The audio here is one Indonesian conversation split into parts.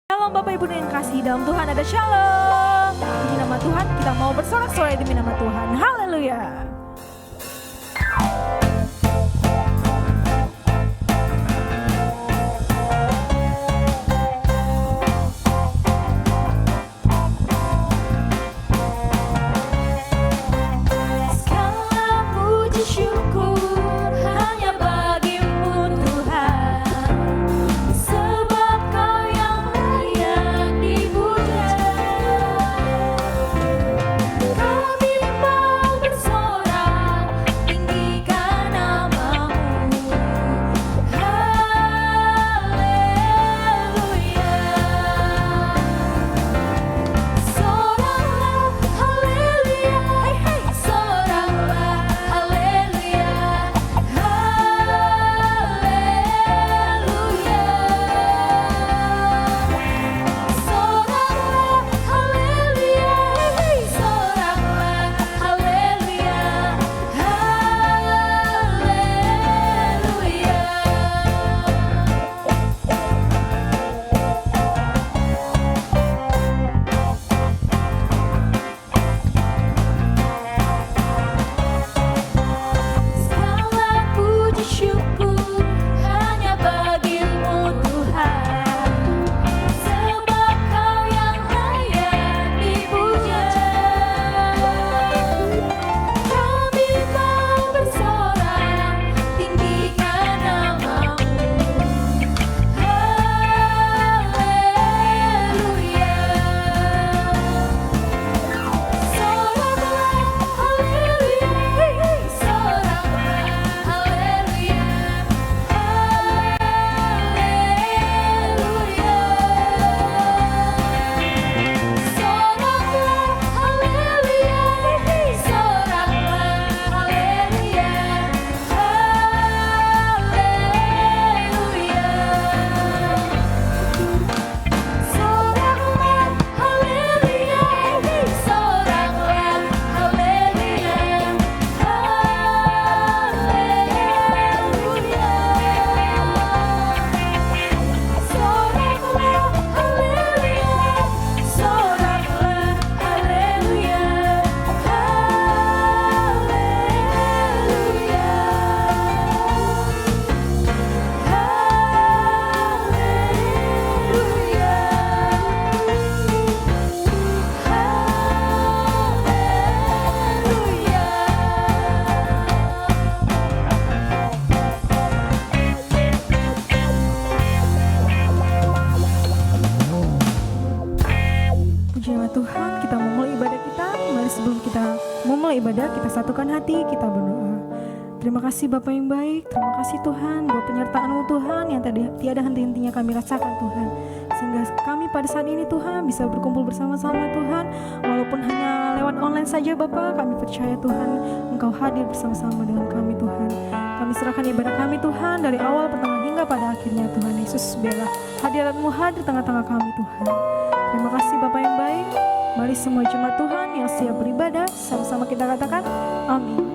Shalom Bapak Ibu yang kasih dalam Tuhan, ada shalom. Demi nama Tuhan kita mau bersorak-sorai demi nama Tuhan. Haleluya. Kita satukan hati, kita berdoa. Terima kasih Bapa yang baik, terima kasih Tuhan buat penyertaan-Mu Tuhan yang tadi tiada henti-hentinya kami rasakan Tuhan. Sehingga kami pada saat ini Tuhan bisa berkumpul bersama-sama Tuhan. Walaupun hanya lewat online saja Bapa, kami percaya Tuhan Engkau hadir bersama-sama dengan kami Tuhan. Kami serahkan ibadah kami Tuhan dari awal, pertengahan hingga pada akhirnya Tuhan Yesus. Biarlah hadirat-Mu hadir tengah-tengah kami Tuhan. Terima kasih Bapa yang baik. Mari semua jemaat Tuhan yang siap beribadah, sama-sama kita katakan amin.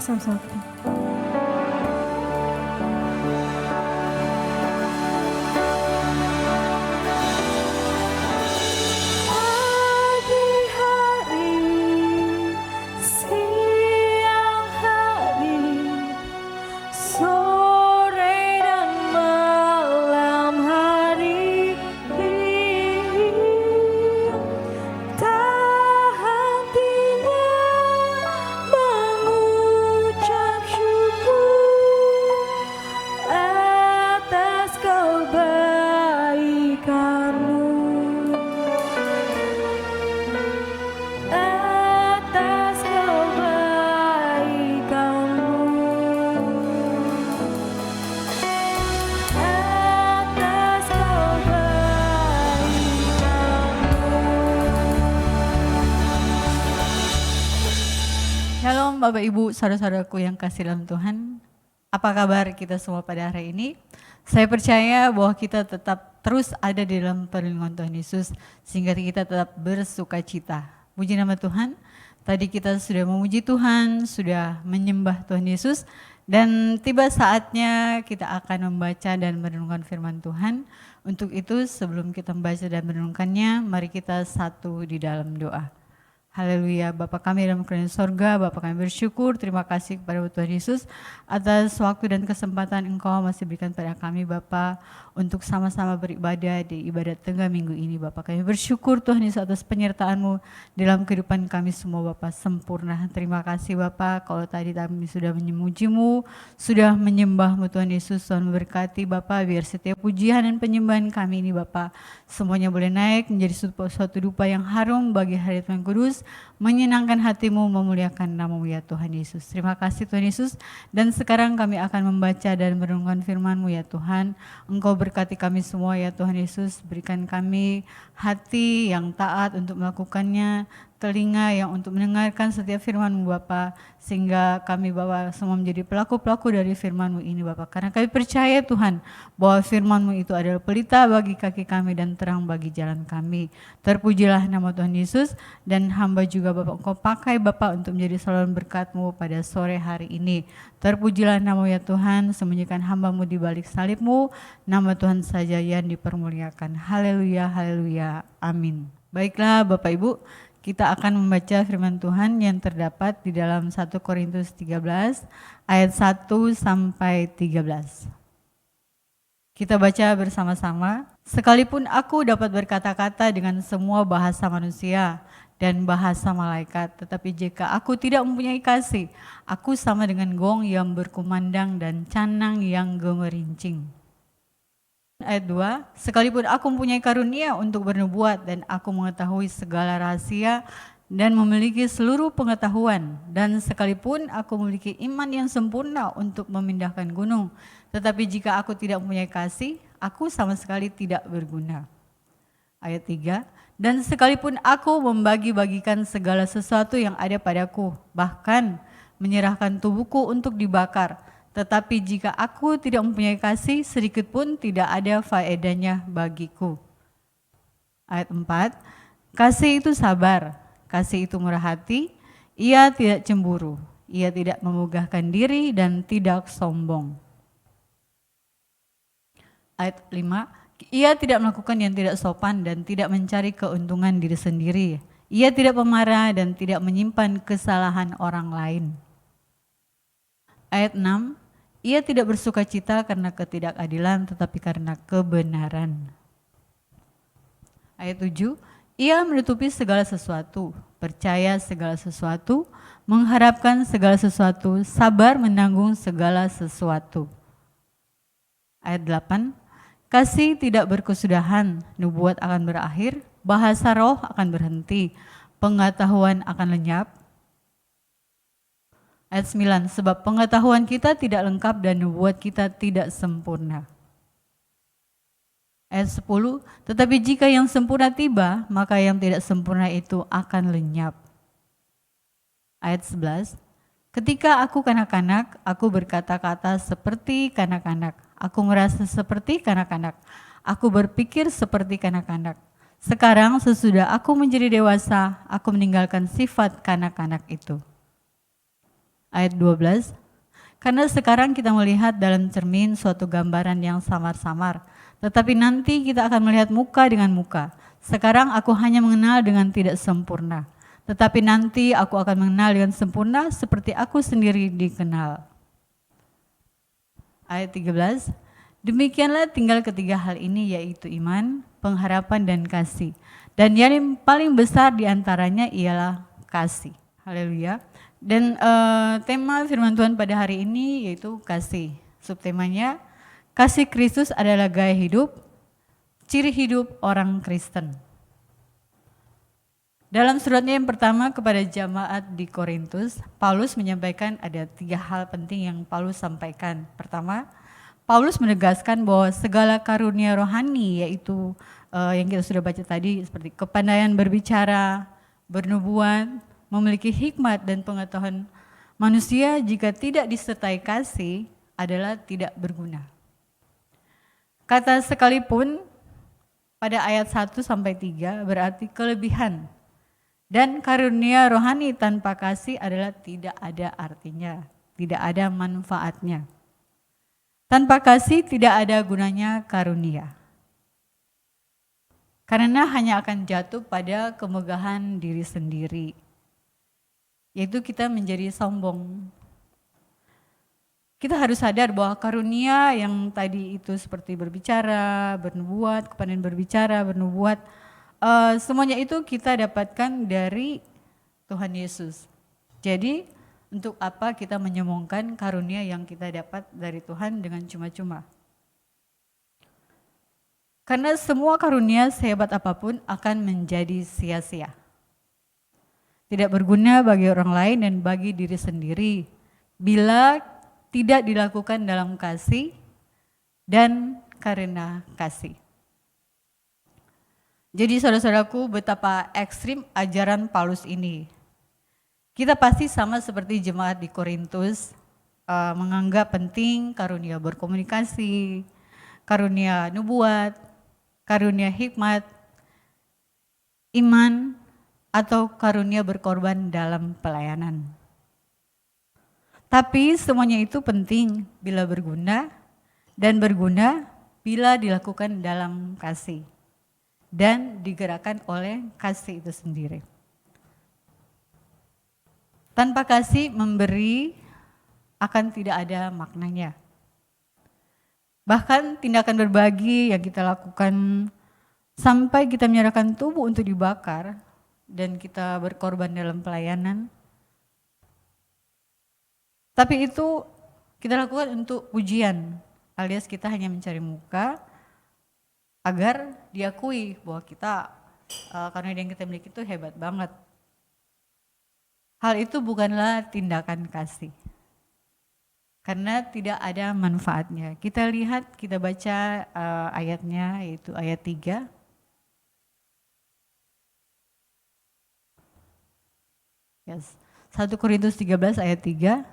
sama-sama kita. Shalom Bapak Ibu, saudara-saudaraku yang kasih dalam Tuhan. Apa kabar kita semua pada hari ini? Saya percaya bahwa kita tetap terus ada di dalam perlindungan Tuhan Yesus sehingga kita tetap bersuka cita. Puji nama Tuhan. Tadi kita sudah memuji Tuhan, sudah menyembah Tuhan Yesus dan tiba saatnya kita akan membaca dan merenungkan firman Tuhan. Untuk itu sebelum kita membaca dan merenungkannya, mari kita satu di dalam doa. Haleluya, Bapa kami dalam kerajaan sorga, Bapa kami bersyukur, terima kasih kepada Tuhan Yesus atas waktu dan kesempatan Engkau masih berikan pada kami Bapa untuk sama-sama beribadah di ibadat tengah minggu ini Bapa. Kami bersyukur Tuhan Yesus atas penyertaan-Mu dalam kehidupan kami semua Bapa sempurna. Terima kasih Bapa, kalau tadi kami sudah memuji-Mu, sudah menyembah-Mu Tuhan Yesus, Tuhan memberkati Bapa, biar setiap pujian dan penyembahan kami ini Bapa semuanya boleh naik menjadi suatu dupa yang harum bagi hari Tuhan Kudus, menyenangkan hati-Mu, memuliakan nama-Mu ya Tuhan Yesus. Terima kasih Tuhan Yesus. Dan sekarang kami akan membaca dan merenungkan firman-Mu ya Tuhan. Engkau berkati kami semua ya Tuhan Yesus. Berikan kami hati yang taat untuk melakukannya, telinga yang untuk mendengarkan setiap firman-Mu Bapa, sehingga kami Bapa semua menjadi pelaku-pelaku dari firman-Mu ini Bapa. Karena kami percaya Tuhan bahwa firman-Mu itu adalah pelita bagi kaki kami dan terang bagi jalan kami. Terpujilah nama Tuhan Yesus, dan hamba juga Bapa Engkau pakai Bapa untuk menjadi saluran berkat-Mu pada sore hari ini. Terpujilah nama ya Tuhan, sembunyikan hamba-Mu di balik salib-Mu, nama Tuhan saja yang dipermuliakan. Haleluya, haleluya, amin. Baiklah Bapak Ibu, kita akan membaca firman Tuhan yang terdapat di dalam 1 Korintus 13 ayat 1 sampai 13. Kita baca bersama-sama. Sekalipun aku dapat berkata-kata dengan semua bahasa manusia dan bahasa malaikat, tetapi jika aku tidak mempunyai kasih, aku sama dengan gong yang berkumandang dan canang yang gemerincing. Ayat 2, sekalipun aku mempunyai karunia untuk bernubuat dan aku mengetahui segala rahasia dan memiliki seluruh pengetahuan, dan sekalipun aku memiliki iman yang sempurna untuk memindahkan gunung, tetapi jika aku tidak mempunyai kasih, aku sama sekali tidak berguna. Ayat 3, dan sekalipun aku membagi-bagikan segala sesuatu yang ada padaku, bahkan menyerahkan tubuhku untuk dibakar, tetapi jika aku tidak mempunyai kasih, sedikit pun tidak ada faedahnya bagiku. Ayat 4, kasih itu sabar, kasih itu murah hati, ia tidak cemburu, ia tidak memegahkan diri dan tidak sombong. Ayat 5, ia tidak melakukan yang tidak sopan dan tidak mencari keuntungan diri sendiri. Ia tidak pemarah dan tidak menyimpan kesalahan orang lain. Ayat 6, ia tidak bersuka cita karena ketidakadilan tetapi karena kebenaran. Ayat 7, ia menutupi segala sesuatu, percaya segala sesuatu, mengharapkan segala sesuatu, sabar menanggung segala sesuatu. Ayat 8, kasih tidak berkesudahan, nubuat akan berakhir, bahasa roh akan berhenti, pengetahuan akan lenyap. Ayat 9, sebab pengetahuan kita tidak lengkap dan nubuat kita tidak sempurna. Ayat 10, tetapi jika yang sempurna tiba, maka yang tidak sempurna itu akan lenyap. Ayat 11, ketika aku kanak-kanak, aku berkata-kata seperti kanak-kanak, aku merasa seperti kanak-kanak, aku berpikir seperti kanak-kanak. Sekarang sesudah aku menjadi dewasa, aku meninggalkan sifat kanak-kanak itu. ayat 12. Karena sekarang kita melihat dalam cermin suatu gambaran yang samar-samar, tetapi nanti kita akan melihat muka dengan muka. Sekarang aku hanya mengenal dengan tidak sempurna, tetapi nanti aku akan mengenal dengan sempurna seperti aku sendiri dikenal. Ayat 13, demikianlah tinggal ketiga hal ini, yaitu iman, pengharapan, dan kasih. Dan yang paling besar diantaranya ialah kasih. Haleluya. Dan tema firman Tuhan pada hari ini yaitu kasih. Subtemanya, kasih Kristus adalah gaya hidup, ciri hidup orang Kristen. Dalam suratnya yang pertama kepada jemaat di Korintus, Paulus menyampaikan ada 3 hal penting yang Paulus sampaikan. Pertama, Paulus menegaskan bahwa segala karunia rohani, yaitu yang kita sudah baca tadi seperti kepandaian berbicara, bernubuat, memiliki hikmat dan pengetahuan manusia, jika tidak disertai kasih adalah tidak berguna. Kata sekalipun pada ayat 1 sampai 3 berarti kelebihan. Dan karunia rohani tanpa kasih adalah tidak ada artinya, tidak ada manfaatnya. Tanpa kasih tidak ada gunanya karunia. Karena hanya akan jatuh pada kemegahan diri sendiri. Yaitu kita menjadi sombong. Kita harus sadar bahwa karunia yang tadi itu seperti berbicara, bernubuat, kepandaian berbicara, bernubuat, semuanya itu kita dapatkan dari Tuhan Yesus. Jadi untuk apa kita menyombongkan karunia yang kita dapat dari Tuhan dengan cuma-cuma? Karena semua karunia sehebat apapun akan menjadi sia-sia. Tidak berguna bagi orang lain dan bagi diri sendiri bila tidak dilakukan dalam kasih dan karena kasih. Jadi saudara-saudaraku, betapa ekstrim ajaran Paulus ini. Kita pasti sama seperti jemaat di Korintus, menganggap penting karunia berkomunikasi, karunia nubuat, karunia hikmat, iman, atau karunia berkorban dalam pelayanan. Tapi semuanya itu penting bila berguna dan berguna bila dilakukan dalam kasih dan digerakkan oleh kasih itu sendiri. Tanpa kasih memberi akan tidak ada maknanya. Bahkan tindakan berbagi yang kita lakukan sampai kita menyerahkan tubuh untuk dibakar dan kita berkorban dalam pelayanan. Tapi itu kita lakukan untuk pujian, alias kita hanya mencari muka agar diakui bahwa kita karena yang kita miliki itu hebat banget. Hal itu bukanlah tindakan kasih. Karena tidak ada manfaatnya. Kita lihat, kita baca ayatnya, yaitu ayat 3. Yes. 1 Korintus 13 ayat 3.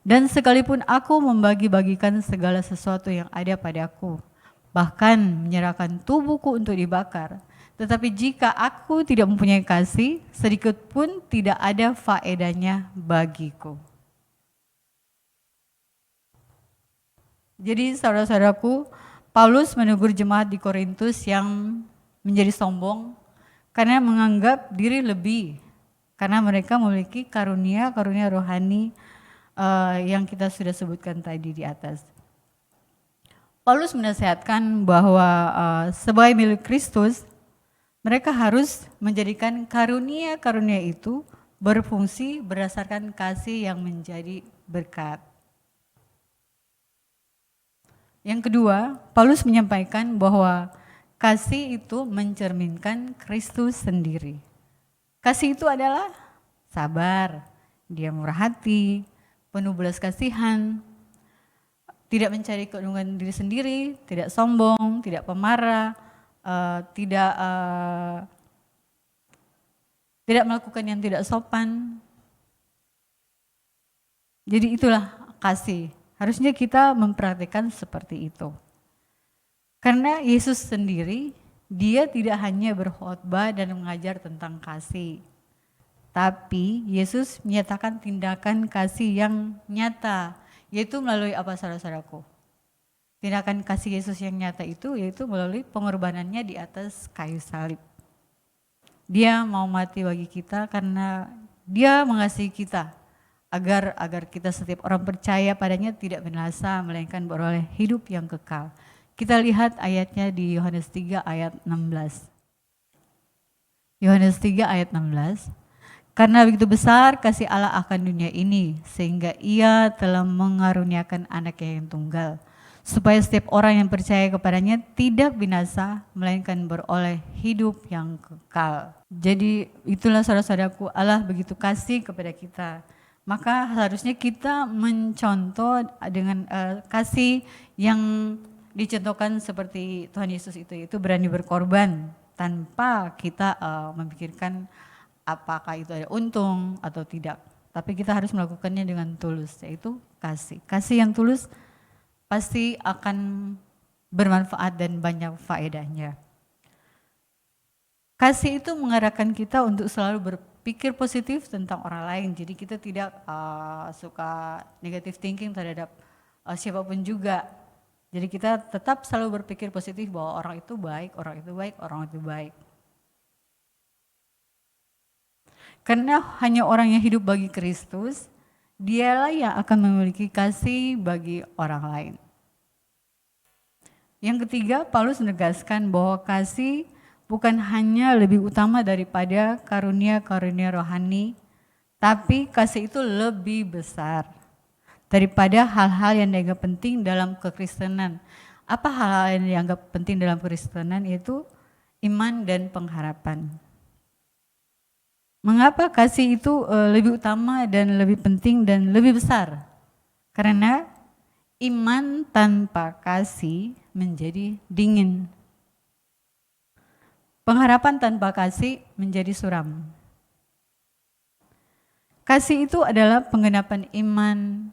Dan sekalipun aku membagi-bagikan segala sesuatu yang ada padaku, bahkan menyerahkan tubuhku untuk dibakar, tetapi jika aku tidak mempunyai kasih, sedikit pun tidak ada faedahnya bagiku. Jadi saudara-saudaraku, Paulus menegur jemaat di Korintus yang menjadi sombong karena menganggap diri lebih, karena mereka memiliki karunia rohani yang kita sudah sebutkan tadi di atas. Paulus menasihatkan bahwa sebagai milik Kristus, mereka harus menjadikan karunia-karunia itu berfungsi berdasarkan kasih yang menjadi berkat. Yang kedua, Paulus menyampaikan bahwa kasih itu mencerminkan Kristus sendiri. Kasih itu adalah sabar, dia murah hati, penuh belas kasihan, tidak mencari keuntungan diri sendiri, tidak sombong, tidak pemarah, tidak melakukan yang tidak sopan. Jadi itulah kasih. Harusnya kita mempraktikkan seperti itu. Karena Yesus sendiri, dia tidak hanya berkhotbah dan mengajar tentang kasih, Tapi Yesus menyatakan tindakan kasih yang nyata, yaitu melalui apa saudara-saudaraku? Tindakan kasih Yesus yang nyata itu yaitu melalui pengorbanannya di atas kayu salib. Dia mau mati bagi kita karena dia mengasihi kita agar kita setiap orang percaya padanya tidak binasa melainkan beroleh hidup yang kekal. Kita lihat ayatnya di Yohanes 3 ayat 16. Yohanes 3 ayat 16. Karena begitu besar kasih Allah akan dunia ini sehingga ia telah mengaruniakan anaknya yang tunggal, supaya setiap orang yang percaya kepadanya tidak binasa, melainkan beroleh hidup yang kekal. Jadi itulah saudara-saudaraku, Allah begitu kasih kepada kita. Maka harusnya kita mencontoh dengan kasih yang dicontohkan seperti Tuhan Yesus itu berani berkorban tanpa kita memikirkan apakah itu ada untung atau tidak. Tapi kita harus melakukannya dengan tulus, yaitu kasih. Kasih yang tulus pasti akan bermanfaat dan banyak faedahnya. Kasih itu mengarahkan kita untuk selalu berpikir positif tentang orang lain. Jadi kita tidak suka negative thinking terhadap siapapun juga. Jadi kita tetap selalu berpikir positif bahwa orang itu baik, orang itu baik, orang itu baik. Karena hanya orang yang hidup bagi Kristus, dialah yang akan memiliki kasih bagi orang lain. Yang ketiga, Paulus menegaskan bahwa kasih bukan hanya lebih utama daripada karunia-karunia rohani, tapi kasih itu lebih besar daripada hal-hal yang dianggap penting dalam kekristenan. Apa hal-hal yang dianggap penting dalam kekristenan? Yaitu iman dan pengharapan. Mengapa kasih itu lebih utama dan lebih penting dan lebih besar? Karena iman tanpa kasih menjadi dingin. Pengharapan tanpa kasih menjadi suram. Kasih itu adalah penggenapan iman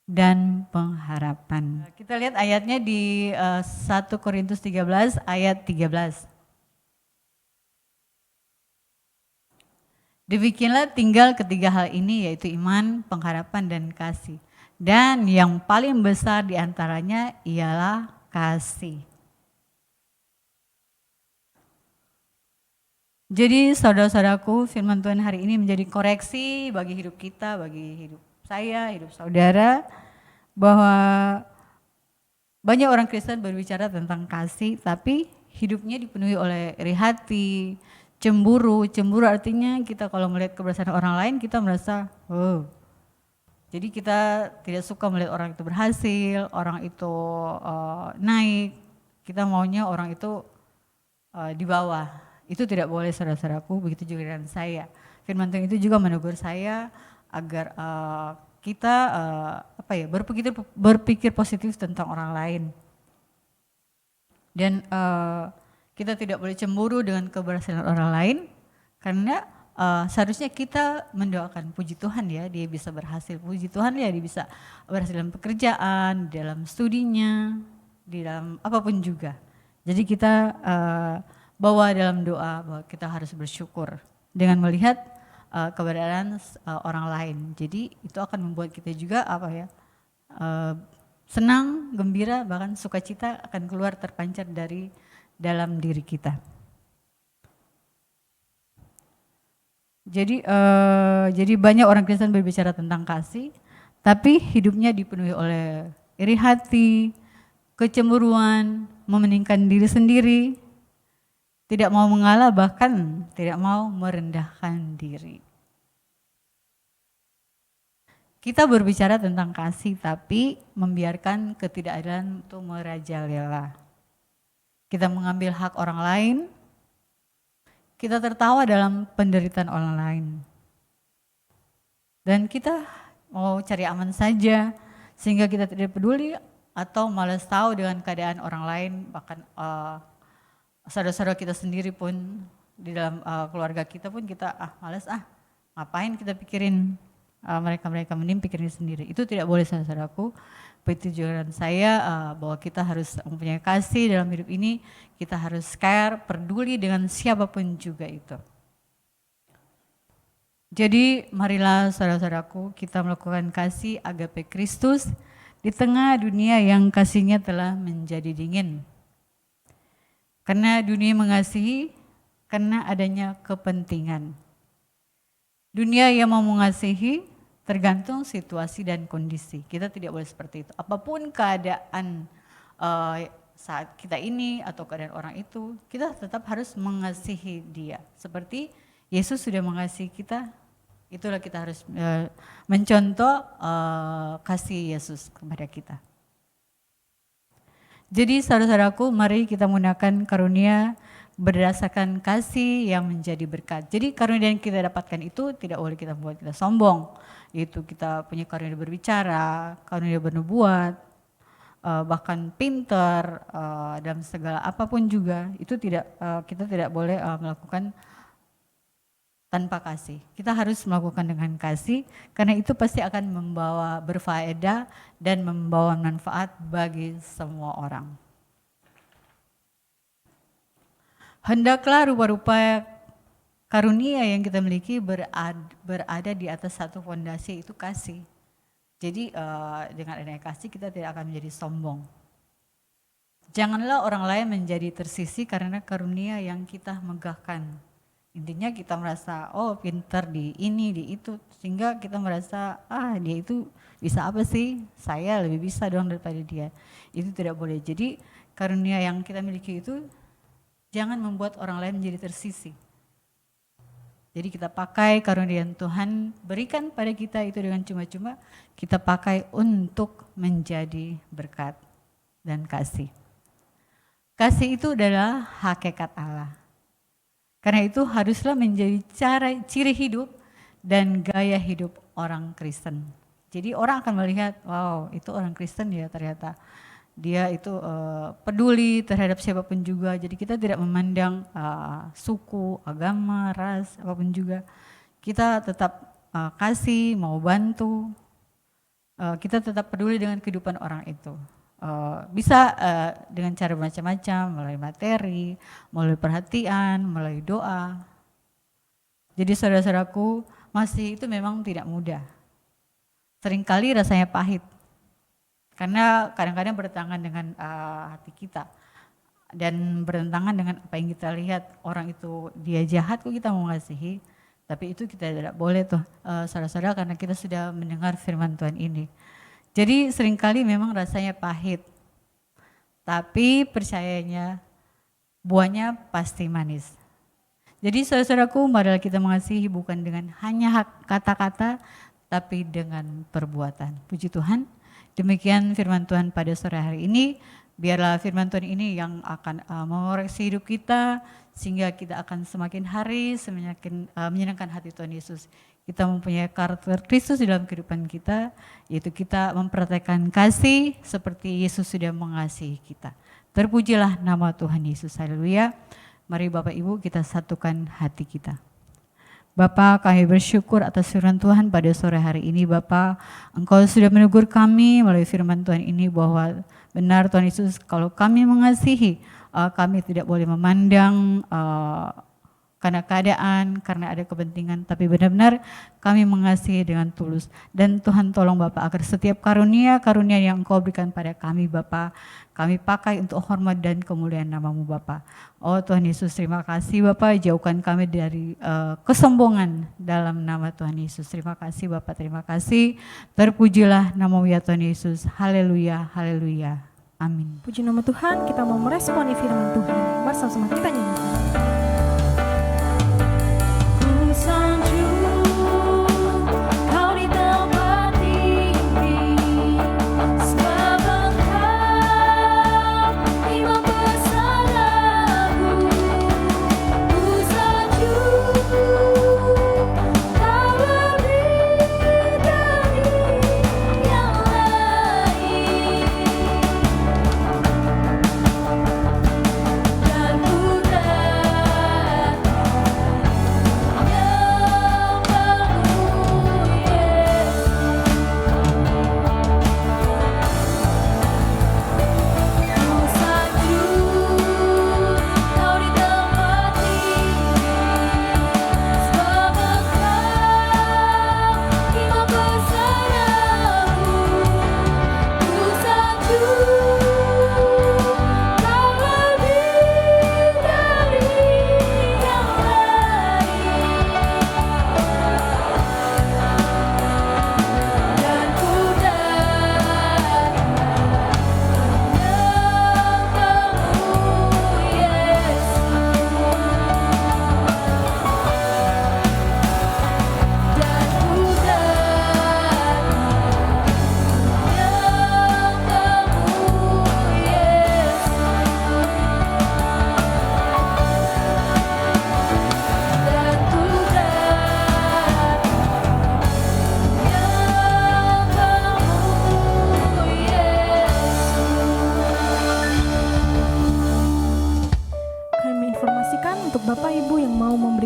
dan pengharapan. Kita lihat ayatnya di 1 Korintus 13 ayat 13. Demikianlah tinggal ketiga hal ini, yaitu iman, pengharapan, dan kasih. Dan yang paling besar di antaranya ialah kasih. Jadi saudara-saudaraku, firman Tuhan hari ini menjadi koreksi bagi hidup kita, bagi hidup saya, hidup saudara, bahwa banyak orang Kristen berbicara tentang kasih, tapi hidupnya dipenuhi oleh iri hati, cemburu. Cemburu artinya kita kalau melihat keberhasilan orang lain kita merasa, oh. Jadi kita tidak suka melihat orang itu berhasil, orang itu naik. Kita maunya orang itu di bawah. Itu tidak boleh saudara-saudaraku, begitu juga dengan saya. Firman Tuhan itu juga menegur saya agar kita berpikir positif tentang orang lain. Dan kita tidak boleh cemburu dengan keberhasilan orang lain, karena seharusnya kita mendoakan, puji Tuhan ya dia bisa berhasil, puji Tuhan ya dia bisa berhasil dalam pekerjaan, dalam studinya, di dalam apapun juga. Jadi kita bawa dalam doa bahwa kita harus bersyukur dengan melihat keberadaan orang lain. Jadi itu akan membuat kita juga senang, gembira, bahkan sukacita akan keluar terpancar dari dalam diri kita. Jadi banyak orang Kristen berbicara tentang kasih, tapi hidupnya dipenuhi oleh iri hati, kecemburuan, mementingkan diri sendiri, tidak mau mengalah, bahkan tidak mau merendahkan diri. Kita berbicara tentang kasih, tapi membiarkan ketidakadilan itu merajalela. Kita mengambil hak orang lain, kita tertawa dalam penderitaan orang lain. Dan kita mau cari aman saja, sehingga kita tidak peduli atau malas tahu dengan keadaan orang lain, bahkan saudara-saudara kita sendiri pun, di dalam keluarga kita pun kita malas ngapain kita pikirin mereka mending pikirin sendiri. Itu tidak boleh saudara-saudaraku. Begitu juga dengan saya bahwa kita harus mempunyai kasih dalam hidup ini, kita harus care, peduli dengan siapapun juga itu. Jadi marilah saudara-saudaraku kita melakukan kasih agape Kristus di tengah dunia yang kasihnya telah menjadi dingin. Karena dunia mengasihi karena adanya kepentingan. Dunia yang mau mengasihi tergantung situasi dan kondisi. Kita tidak boleh seperti itu. Apapun keadaan saat kita ini atau keadaan orang itu, kita tetap harus mengasihi dia. Seperti Yesus sudah mengasihi kita, itulah kita harus mencontoh kasih Yesus kepada kita. Jadi saudara-saudaraku, mari kita menggunakan karunia berdasarkan kasih yang menjadi berkat. Jadi karunia yang kita dapatkan itu tidak boleh kita buat kita sombong. Yaitu kita punya karunia berbicara, karunia bernubuat, bahkan pintar dalam segala apapun juga. Itu kita tidak boleh melakukan tanpa kasih. Kita harus melakukan dengan kasih karena itu pasti akan membawa berfaedah dan membawa manfaat bagi semua orang. Hendaklah rupa-rupa karunia yang kita miliki berada di atas satu fondasi, itu kasih. Jadi dengan adanya kasih kita tidak akan menjadi sombong. Janganlah orang lain menjadi tersisih karena karunia yang kita megahkan. Intinya kita merasa pintar di ini, di itu, sehingga kita merasa dia itu bisa apa sih? Saya lebih bisa dong daripada dia. Itu tidak boleh. Jadi karunia yang kita miliki itu jangan membuat orang lain menjadi tersisih. Jadi kita pakai karunia yang Tuhan berikan pada kita itu dengan cuma-cuma, kita pakai untuk menjadi berkat dan kasih. Kasih itu adalah hakikat Allah. Karena itu haruslah menjadi ciri hidup dan gaya hidup orang Kristen. Jadi orang akan melihat, wow itu orang Kristen ya ternyata. Dia itu peduli terhadap siapapun juga. Jadi kita tidak memandang suku, agama, ras, apapun juga. Kita tetap kasih, mau bantu. Kita tetap peduli dengan kehidupan orang itu. Bisa dengan cara macam-macam, melalui materi, melalui perhatian, melalui doa. Jadi saudara-saudaraku, masih itu memang tidak mudah. Seringkali rasanya pahit. Karena kadang-kadang bertentangan dengan hati kita. Dan bertentangan dengan apa yang kita lihat. Orang itu dia jahat kok kita mau mengasihi. Tapi itu kita tidak boleh tuh saudara-saudara karena kita sudah mendengar firman Tuhan ini. Jadi seringkali memang rasanya pahit. Tapi percayanya buahnya pasti manis. Jadi saudara-saudaraku, marilah kita mengasihi bukan dengan hanya kata-kata tapi dengan perbuatan. Puji Tuhan. Demikian firman Tuhan pada sore hari ini. Biarlah firman Tuhan ini yang akan mengoreksi hidup kita sehingga kita akan semakin hari semakin menyenangkan hati Tuhan Yesus. Kita mempunyai karakter Kristus di dalam kehidupan kita, yaitu kita mempraktekkan kasih seperti Yesus sudah mengasihi kita. Terpujilah nama Tuhan Yesus. Haleluya. Mari Bapak Ibu kita satukan hati kita. Bapa, kami bersyukur atas firman Tuhan pada sore hari ini. Bapa, Engkau sudah menegur kami melalui firman Tuhan ini bahwa benar Tuhan Yesus, kalau kami mengasihi, kami tidak boleh memandang karena keadaan, karena ada kepentingan, tapi benar-benar kami mengasihi dengan tulus. Dan Tuhan tolong Bapak agar setiap karunia yang Engkau berikan pada kami Bapak, kami pakai untuk hormat dan kemuliaan nama-Mu Bapak. Oh Tuhan Yesus, terima kasih Bapak, jauhkan kami dari kesombongan dalam nama Tuhan Yesus. Terima kasih Bapak, terima kasih. Terpujilah nama-Mu ya Tuhan Yesus. Haleluya, haleluya. Amin. Puji nama Tuhan, kita mau meresponi firman Tuhan. Bersama-sama kita nyanyikan. Dan ku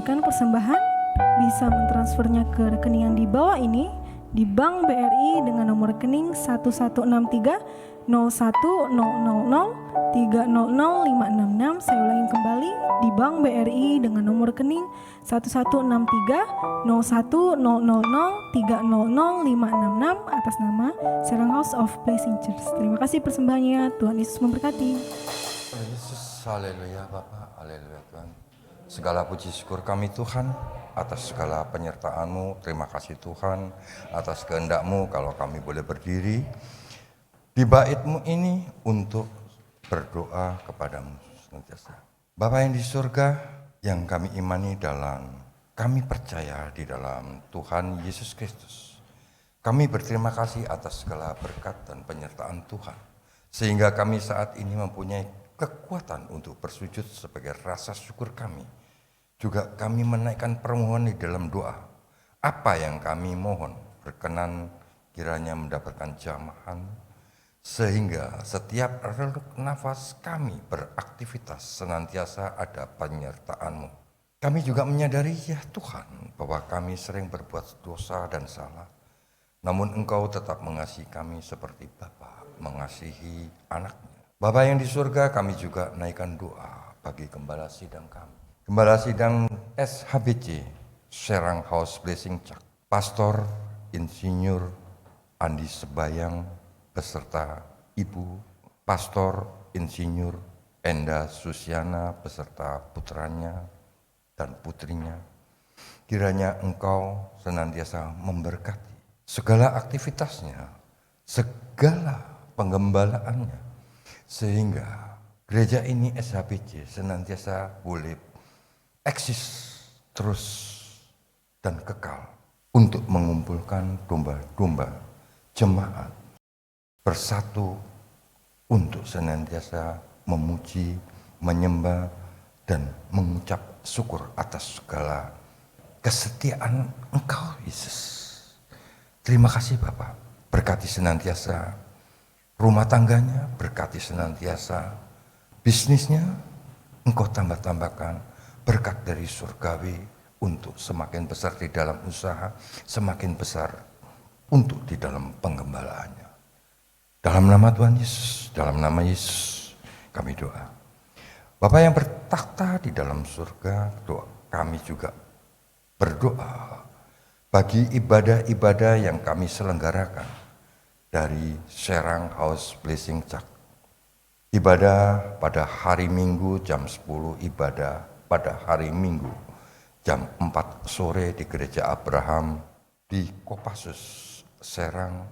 memberikan persembahan bisa mentransfernya ke rekening yang di bawah ini di Bank BRI dengan nomor rekening 1163 01000300566. Saya ulangi kembali, di Bank BRI dengan nomor rekening 1163 01000300566 atas nama Serang House of Blessing Church. Terima kasih persembahannya. Tuhan Yesus memberkati. Tuhan Yesus, haleluya Bapak, haleluya Tuhan. Segala puji syukur kami Tuhan atas segala penyertaan-Mu. Terima kasih Tuhan atas kehendak-Mu kalau kami boleh berdiri di bait-Mu ini untuk berdoa kepadamu senantiasa. Bapa yang di surga, yang kami imani kami percaya di dalam Tuhan Yesus Kristus. Kami berterima kasih atas segala berkat dan penyertaan Tuhan. Sehingga kami saat ini mempunyai kekuatan untuk bersujud sebagai rasa syukur kami. Juga kami menaikkan permohonan di dalam doa. Apa yang kami mohon berkenan kiranya mendapatkan jamahan. Sehingga setiap reluk nafas kami beraktivitas senantiasa ada penyertaan-Mu. Kami juga menyadari ya Tuhan bahwa kami sering berbuat dosa dan salah. Namun Engkau tetap mengasihi kami seperti Bapa mengasihi anaknya. Bapa yang di surga, kami juga naikkan doa bagi gembala sidang kami. Gembala sidang SHBC, Serang House Blessing Church, Pastor Insinyur Andi Sebayang beserta Ibu Pastor Insinyur Enda Susiana beserta putranya dan putrinya. Kiranya Engkau senantiasa memberkati segala aktivitasnya, segala penggembalaannya, sehingga gereja ini SHBC senantiasa boleh eksis terus dan kekal untuk mengumpulkan domba-domba jemaat bersatu untuk senantiasa memuji, menyembah, dan mengucap syukur atas segala kesetiaan Engkau Yesus. Terima kasih Bapak, berkati senantiasa rumah tangganya, berkati senantiasa bisnisnya, Engkau tambah-tambahkan berkat dari surgawi untuk semakin besar di dalam usaha, semakin besar untuk di dalam penggembalaannya. Dalam nama Tuhan Yesus, dalam nama Yesus kami doa. Bapa yang bertakhta di dalam surga, kami juga berdoa bagi ibadah-ibadah yang kami selenggarakan dari Serang House Blessing Church. Ibadah pada hari Minggu jam 10, ibadah pada hari Minggu jam 4 sore di Gereja Abraham di Kopassus, Serang.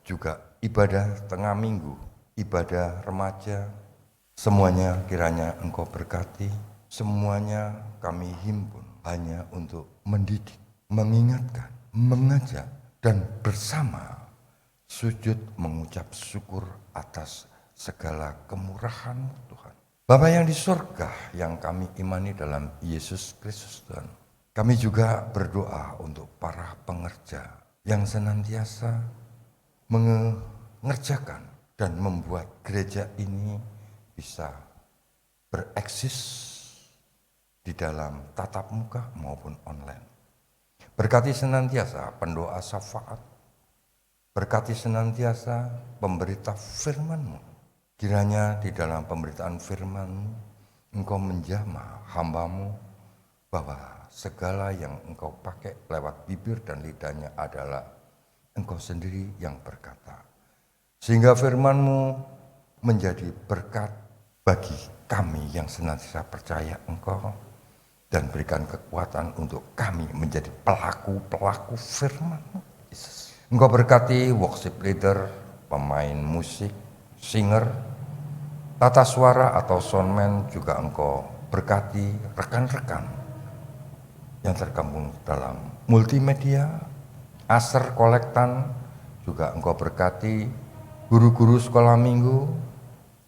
Juga ibadah tengah minggu, ibadah remaja. Semuanya kiranya Engkau berkati, semuanya kami himpun hanya untuk mendidik, mengingatkan, mengajak, dan bersama sujud mengucap syukur atas segala kemurahan Tuhan. Bapa yang di surga, yang kami imani dalam Yesus Kristus Tuhan. Kami juga berdoa untuk para pengerja yang senantiasa mengerjakan dan membuat gereja ini bisa bereksis di dalam tatap muka maupun online. Berkati senantiasa pendoa syafaat, berkati senantiasa pemberita firman-Mu. Kiranya di dalam pemberitaan firman-Mu, Engkau menjamah hamba-Mu bahwa segala yang Engkau pakai lewat bibir dan lidahnya adalah Engkau sendiri yang berkata. Sehingga firman-Mu menjadi berkat bagi kami yang senantiasa percaya Engkau, dan berikan kekuatan untuk kami menjadi pelaku-pelaku firman-Mu. Engkau berkati worship leader, pemain musik, singer, tata suara atau soundman, juga Engkau berkati rekan-rekan yang tergabung dalam multimedia, aser kolektan, juga Engkau berkati guru-guru sekolah minggu,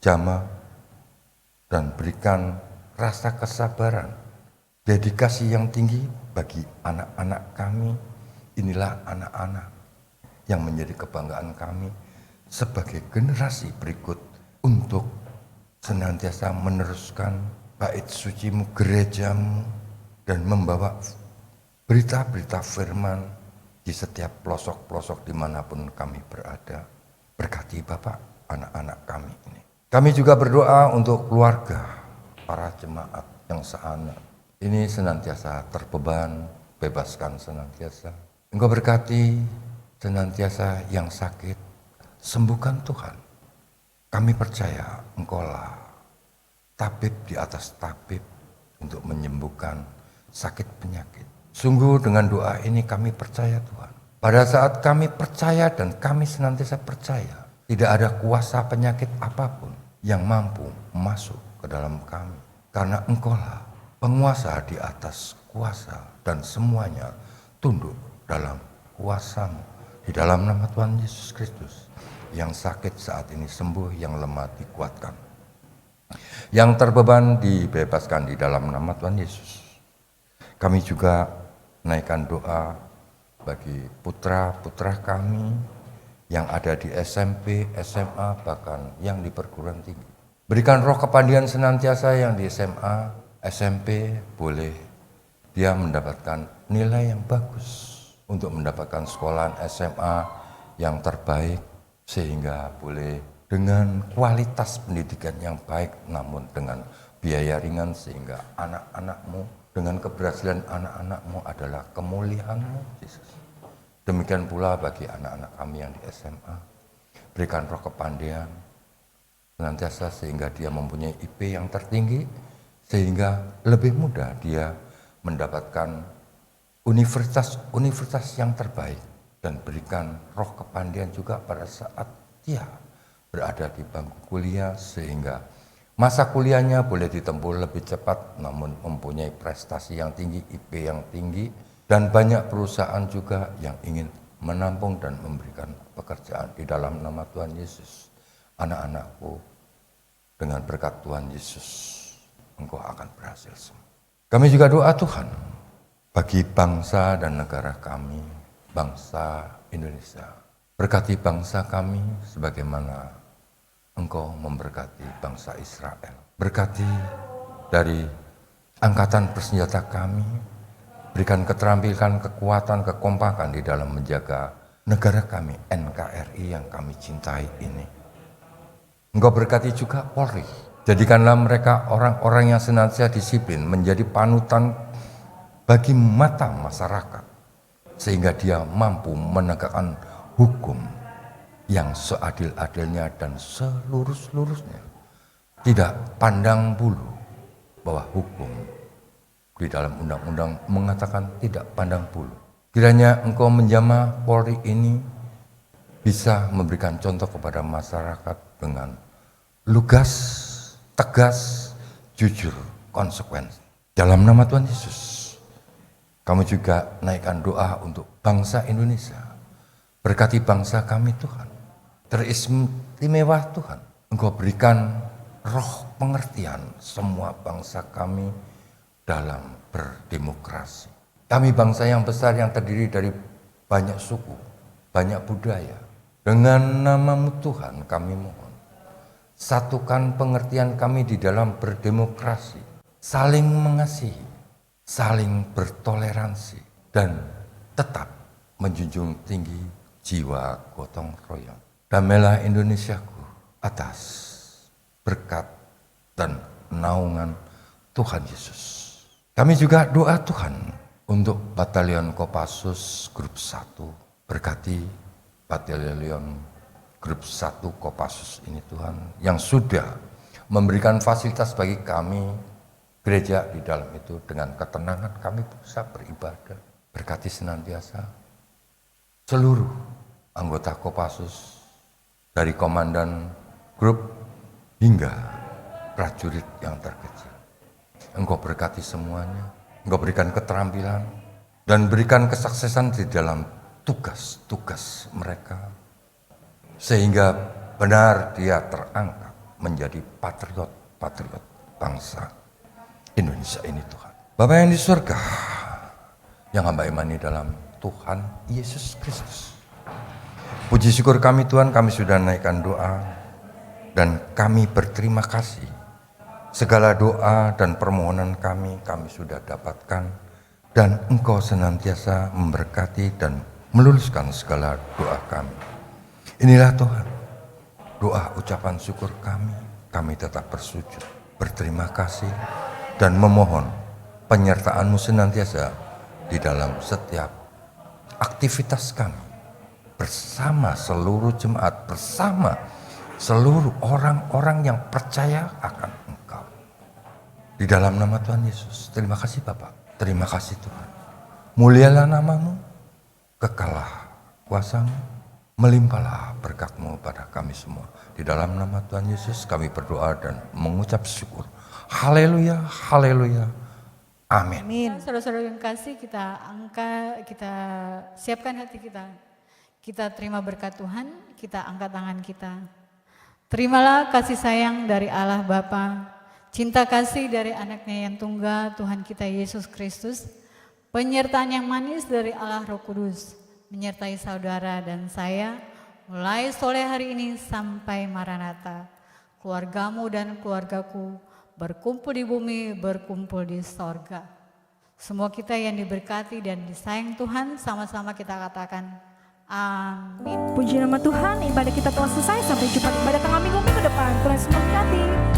jamaah, dan berikan rasa kesabaran, dedikasi yang tinggi bagi anak-anak kami. Inilah anak-anak yang menjadi kebanggaan kami sebagai generasi berikut untuk senantiasa meneruskan bait suci-Mu, gereja-Mu, dan membawa berita-berita firman di setiap pelosok-pelosok dimanapun kami berada. Berkati Bapak anak-anak kami ini. Kami juga berdoa untuk keluarga, para jemaat yang seanak. Ini senantiasa terbeban, bebaskan senantiasa. Engkau berkati senantiasa yang sakit, sembuhkan Tuhan. Kami percaya Engkaulah tabib di atas tabib untuk menyembuhkan sakit penyakit. Sungguh dengan doa ini kami percaya Tuhan. Pada saat kami percaya dan kami senantiasa percaya, tidak ada kuasa penyakit apapun yang mampu masuk ke dalam kami. Karena Engkaulah penguasa di atas kuasa dan semuanya tunduk dalam kuasa-Mu. Di dalam nama Tuhan Yesus Kristus, yang sakit saat ini sembuh, yang lemah dikuatkan. Yang terbeban dibebaskan di dalam nama Tuhan Yesus. Kami juga naikkan doa bagi putra-putra kami yang ada di SMP, SMA, bahkan yang di perguruan tinggi. Berikan roh kepandian senantiasa yang di SMA, SMP, boleh dia mendapatkan nilai yang bagus untuk mendapatkan sekolahan SMA yang terbaik, sehingga boleh dengan kualitas pendidikan yang baik namun dengan biaya ringan, sehingga anak-anakmu dengan keberhasilan anak-anakmu adalah kemuliaan-Mu, Yesus. Demikian pula bagi anak-anak kami yang di SMA. Berikan roh kepandian senantiasa sehingga dia mempunyai IP yang tertinggi, sehingga lebih mudah dia mendapatkan universitas yang terbaik. Dan berikan roh kepandian juga pada saat dia berada di bangku kuliah, sehingga masa kuliahnya boleh ditempuh lebih cepat namun mempunyai prestasi yang tinggi, IP yang tinggi, dan banyak perusahaan juga yang ingin menampung dan memberikan pekerjaan di dalam nama Tuhan Yesus. Anak-anakku, dengan berkat Tuhan Yesus, engkau akan berhasil semua. Kami juga doa Tuhan bagi bangsa dan negara kami, bangsa Indonesia. Berkati bangsa kami sebagaimana Engkau memberkati bangsa Israel. Berkati dari angkatan bersenjata kami, berikan keterampilan, kekuatan, kekompakan di dalam menjaga negara kami, NKRI yang kami cintai ini. Engkau berkati juga Polri. Jadikanlah mereka orang-orang yang senantiasa disiplin, menjadi panutan bagi mata masyarakat, sehingga dia mampu menegakkan hukum yang seadil-adilnya dan seluruh-seluruhnya. Tidak pandang bulu, bahwa hukum di dalam undang-undang mengatakan tidak pandang bulu. Kiranya Engkau menjamah Polri ini bisa memberikan contoh kepada masyarakat dengan lugas, tegas, jujur, konsekuen. Dalam nama Tuhan Yesus, kami juga naikkan doa untuk bangsa Indonesia. Berkati bangsa kami Tuhan. Teristimewa Tuhan, Engkau berikan roh pengertian semua bangsa kami dalam berdemokrasi. Kami bangsa yang besar yang terdiri dari banyak suku, banyak budaya. Dengan nama-Mu Tuhan kami mohon, satukan pengertian kami di dalam berdemokrasi, saling mengasihi, saling bertoleransi, dan tetap menjunjung tinggi jiwa gotong royong. Damailah Indonesiaku atas berkat dan naungan Tuhan Yesus. Kami juga doa Tuhan untuk Batalion Kopassus Grup 1. Berkati Batalion Grup 1 Kopassus ini Tuhan, yang sudah memberikan fasilitas bagi kami gereja di dalam itu. Dengan ketenangan kami bisa beribadah. Berkati senantiasa seluruh anggota Kopassus, dari komandan grup hingga prajurit yang terkecil. Engkau berkati semuanya, Engkau berikan keterampilan dan berikan kesuksesan di dalam tugas-tugas mereka, sehingga benar dia terangkat menjadi patriot bangsa Indonesia ini Tuhan. Bapa yang di surga, yang hamba imani dalam Tuhan Yesus Kristus. Puji syukur kami Tuhan, kami sudah naikkan doa dan kami berterima kasih Segala doa dan permohonan kami sudah dapatkan, dan Engkau senantiasa memberkati dan meluluskan segala doa kami. Inilah Tuhan, doa ucapan syukur kami tetap bersujud, berterima kasih, dan memohon penyertaan-Mu senantiasa di dalam setiap aktivitas kami, bersama seluruh jemaat, bersama seluruh orang-orang yang percaya akan Engkau. Di dalam nama Tuhan Yesus, terima kasih Bapak, terima kasih Tuhan. Mulialah nama-Mu, kekalah kuasa-Mu, melimpahlah berkat-Mu pada kami semua. Di dalam nama Tuhan Yesus kami berdoa dan mengucap syukur. Haleluya, haleluya, amin. Saudara-saudara yang kasih, kita siapkan hati kita. Kita terima berkat Tuhan, kita angkat tangan kita. Terimalah kasih sayang dari Allah Bapa, cinta kasih dari anaknya yang tunggal Tuhan kita Yesus Kristus, penyertaan yang manis dari Allah Roh Kudus, menyertai saudara dan saya, mulai sore hari ini sampai Maranatha. Keluargamu dan keluargaku berkumpul di bumi, berkumpul di sorga. Semua kita yang diberkati dan disayang Tuhan, sama-sama kita katakan amin. Puji nama Tuhan, ibadah kita telah selesai. Sampai jumpa di ibadah tengah minggu depan. Tuhan memberkati.